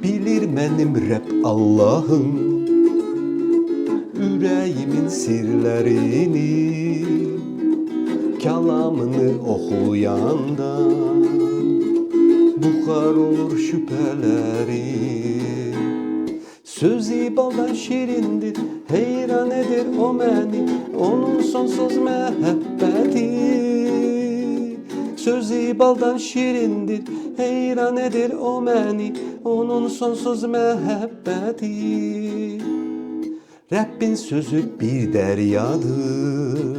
Bilir mənim Rəbb Allahım ürəyimin sirlərini, kəlamını oxuyanda buxar olur şübhələrim. Sözü baldan şirindir, heyran edir o məni, onun sonsuz məhəbbəti. Sözü baldan şirindir, heyran edir o məni, onun sonsuz məhəbbəti. Rəbbin sözü bir dəryadır,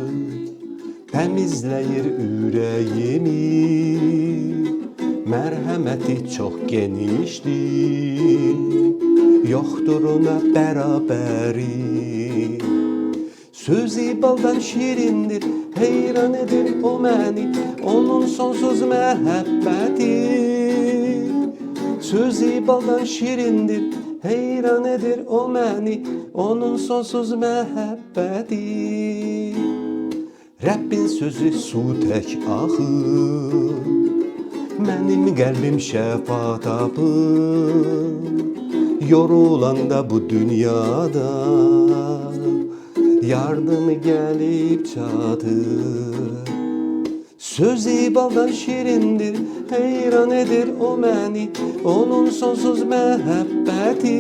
təmizləyir ürəyimi. Mərhəməti çox genişdir, yoxdur ona bərabəri. Sözü baldan şirindir, heyran edir o məni, onun sonsuz məhəbbəti. Sözü baldan şirindir, heyran edir o məni, onun sonsuz məhəbbəti. Rəbbin sözü su tək axır, mənim qəlbim şəfa tapır. Yorulanda bu dünyada yardım gəlib çatır. Sözü baldan şirindir, heyran edir o məni, onun sonsuz məhəbbəti.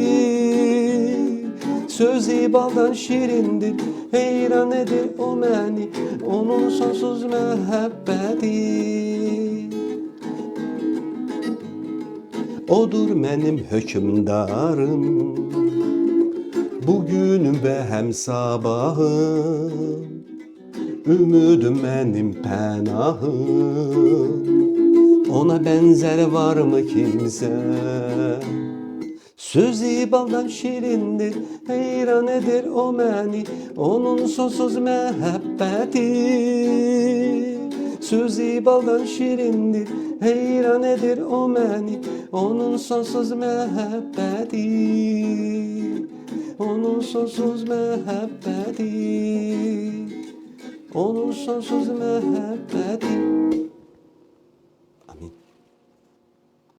Sözü baldan şirindir, heyran edir o məni, onun sonsuz məhəbbəti. Odur mənim hökümdarım, bugünüm və həm sabahım. Ümidim mənim pənahım, ona bənzər varmı kimsə? Sözü baldan şirindir, heyran edir o məni, onun sonsuz məhəbbəti. Sözü baldan şirindir, heyran edir o məni, onun sonsuz məhəbbəti. Onun sonsuz məhəbbəti. Onun sonsuz məhəbbəti.